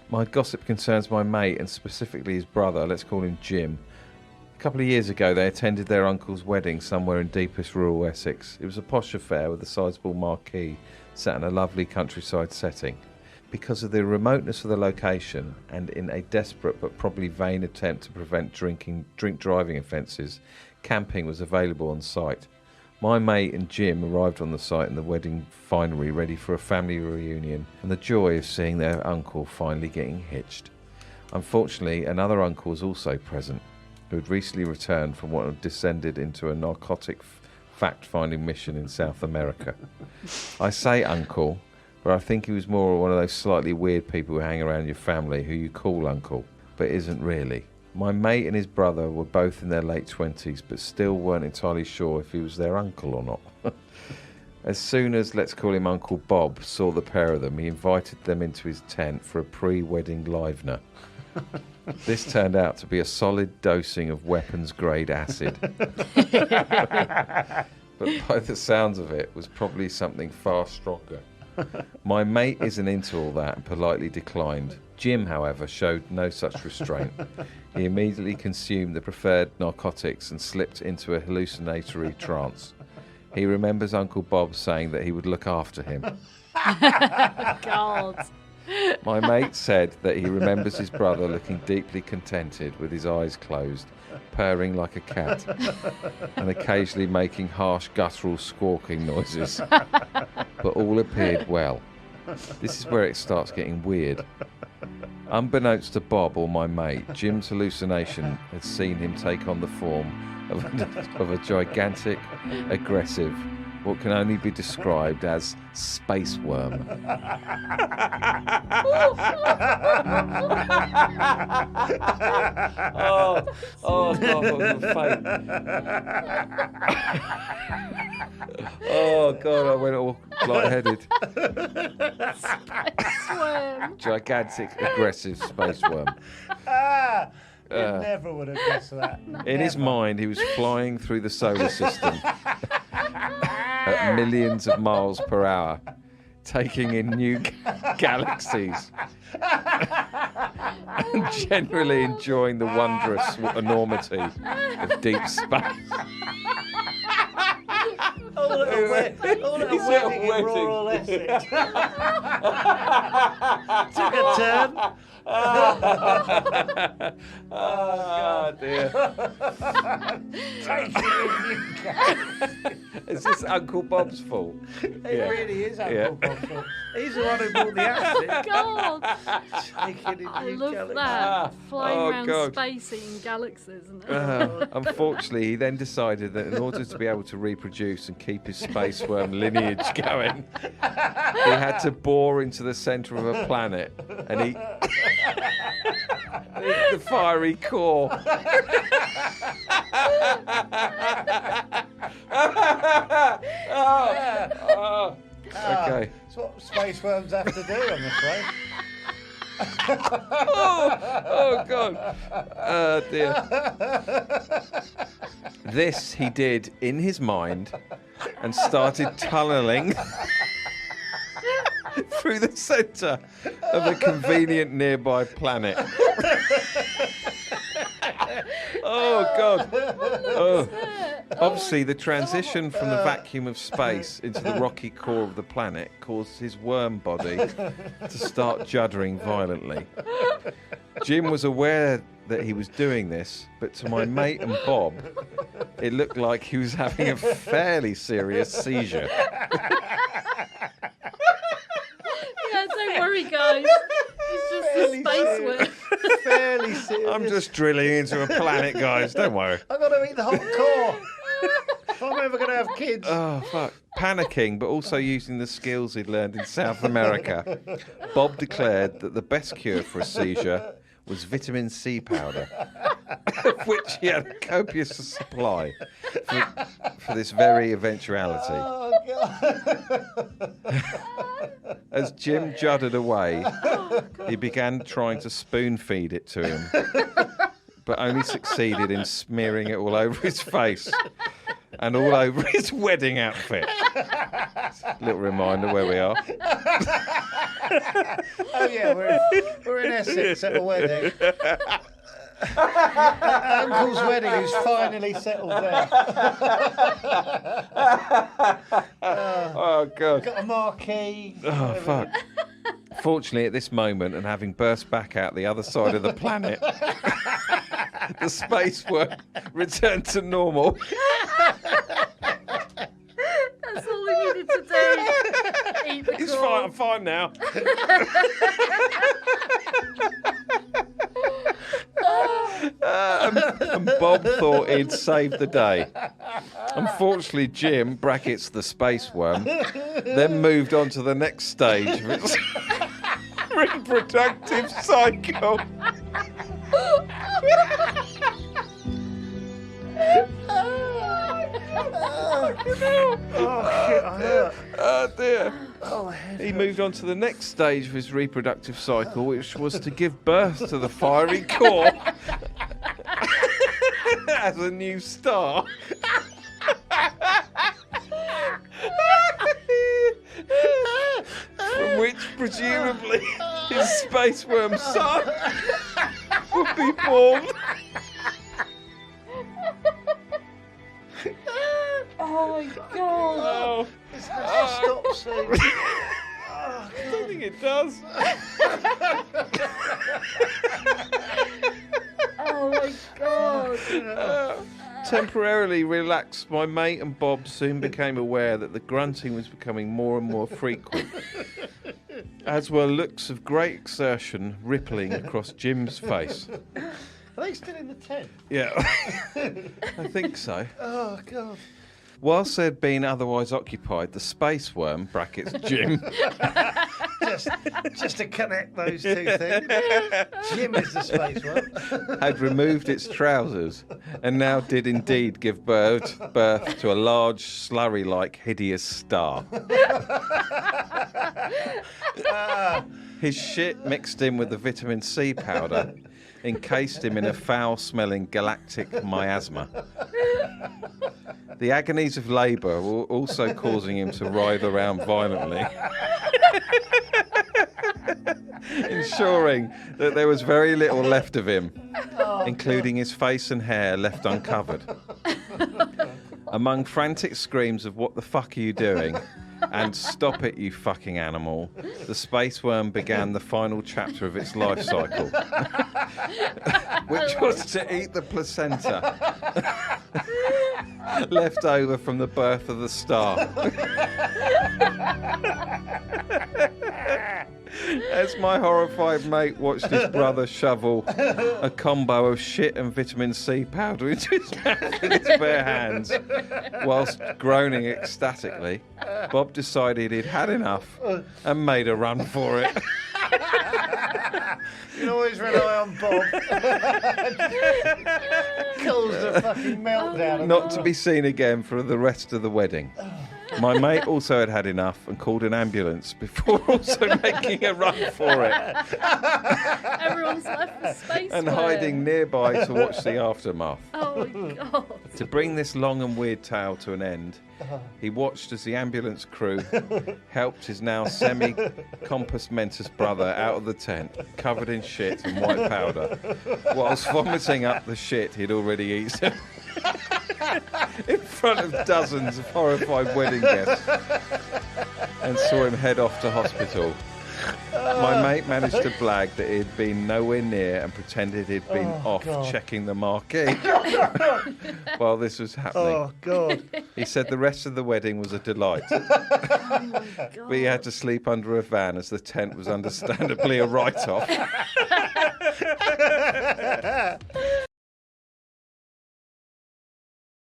My gossip concerns my mate and specifically his brother, let's call him Jim. A couple of years ago, they attended their uncle's wedding somewhere in deepest rural Essex. It was a posh affair with a sizable marquee set in a lovely countryside setting. Because of the remoteness of the location and in a desperate but probably vain attempt to prevent drink driving offences, camping was available on site. My mate and Jim arrived on the site in the wedding finery ready for a family reunion and the joy of seeing their uncle finally getting hitched. Unfortunately, another uncle was also present, who had recently returned from what had descended into a narcotic fact-finding mission in South America. I say uncle, but I think he was more one of those slightly weird people who hang around your family who you call uncle, but isn't really. My mate and his brother were both in their late 20s, but still weren't entirely sure if he was their uncle or not. As soon as, let's call him Uncle Bob, saw the pair of them, he invited them into his tent for a pre-wedding livener. This turned out to be a solid dosing of weapons-grade acid. But by the sounds of it, was probably something far stronger. My mate isn't into all that and politely declined. Jim, however, showed no such restraint. He immediately consumed the preferred narcotics and slipped into a hallucinatory trance. He remembers Uncle Bob saying that he would look after him. God. My mate said that he remembers his brother looking deeply contented with his eyes closed, purring like a cat, and occasionally making harsh guttural squawking noises. But all appeared well. This is where it starts getting weird. Unbeknownst to Bob or my mate, Jim's hallucination had seen him take on the form of a gigantic, aggressive, what can only be described as space worm. Oh, God, I was faint. Oh, God, I went all lightheaded. Space worm. Gigantic, aggressive space worm. You never would have guessed that. In his mind, he was flying through the solar system at millions of miles per hour, taking in new galaxies and generally enjoying the wondrous enormity of deep space. All at a wedding in rural Essex. Took a turn. Oh, dear. Taking in new galaxies. Is this Uncle Bob's fault? It really is Uncle Bob's fault. He's the one who brought the acid. God. Taking in I new love galaxies. that. Flying Oh, around God. space eating galaxies. Unfortunately, he then decided that in order to be able to reproduce and keep his space worm lineage going, he had to bore into the centre of a planet and eat the fiery core. Okay. That's what space worms have to do, I'm afraid. Oh, God. Oh, dear. This he did in his mind and started tunnelling through the centre of a convenient nearby planet. Oh, God. Oh. Obviously, the transition from the vacuum of space into the rocky core of the planet caused his worm body to start juddering violently. Jim was aware that he was doing this, but to my mate and Bob, it looked like he was having a fairly serious seizure. Yeah, don't worry, guys. It's just a space worm. Fairly serious. I'm just drilling into a planet, guys. Don't worry. I've got to eat the hot core. If I'm ever going to have kids. Oh, fuck. Panicking, but also using the skills he'd learned in South America, Bob declared that the best cure for a seizure was vitamin C powder, of which he had a copious supply for this very eventuality. Oh, God. As Jim juddered away, he began trying to spoon feed it to him, but only succeeded in smearing it all over his face and all over his wedding outfit. Little reminder where we are. Oh yeah, we're in Essex at a wedding. Uncle's wedding, who's finally settled down. Oh, God. Got a marquee. Oh, fuck. Fortunately, at this moment, and having burst back out the other side of the planet, the space worm returned to normal. That's all we needed to do. Eat the It's corn. fine, I'm fine now. And Bob thought he'd saved the day. Unfortunately, Jim, brackets the space worm, then moved on to the next stage of its reproductive cycle. Oh shit, I hurt. Oh dear. Oh, my head. He moved on to the next stage of his reproductive cycle, which was to give birth to the fiery core as a new star. From which, presumably, his space worm son would be born. Oh my god. Oh, This has to stop soon. I don't think it does. Oh my god. Temporarily relaxed, my mate and Bob soon became aware that the grunting was becoming more and more frequent, as were looks of great exertion rippling across Jim's face. Are they still in the tent? Yeah, I think so. Oh god. Whilst they'd been otherwise occupied, the space worm, brackets Jim, Just to connect those two things. Jim is the space one. had removed its trousers and now did indeed give birth to a large, slurry-like, hideous star. His shit mixed in with the vitamin C powder encased him in a foul-smelling galactic miasma. The agonies of labour were also causing him to writhe around violently, ensuring that there was very little left of him, including his face and hair left uncovered. Among frantic screams of "What the fuck are you doing?" and "Stop it, you fucking animal," the space worm began the final chapter of its life cycle, which was to eat the placenta left over from the birth of the star. As my horrified mate watched his brother shovel a combo of shit and vitamin C powder into his mouth with his bare hands, whilst groaning ecstatically, Bob decided he'd had enough and made a run for it. You can always rely on Bob. Caused a fucking meltdown. Not to be seen again for the rest of the wedding. My mate also had had enough and called an ambulance before also making a run for it Everyone's left the space and worm. hiding nearby to watch the aftermath. Oh my god. To bring this long and weird tale to an end, he watched as the ambulance crew helped his now semi-compos mentis brother out of the tent, covered in shit and white powder, whilst vomiting up the shit he'd already eaten in front of dozens of horrified wedding guests, and saw him head off to hospital. My mate managed to blag that he'd been nowhere near and pretended he'd been off checking the marquee while this was happening. Oh, God. He said the rest of the wedding was a delight, but he had to sleep under a van as the tent was understandably a write-off.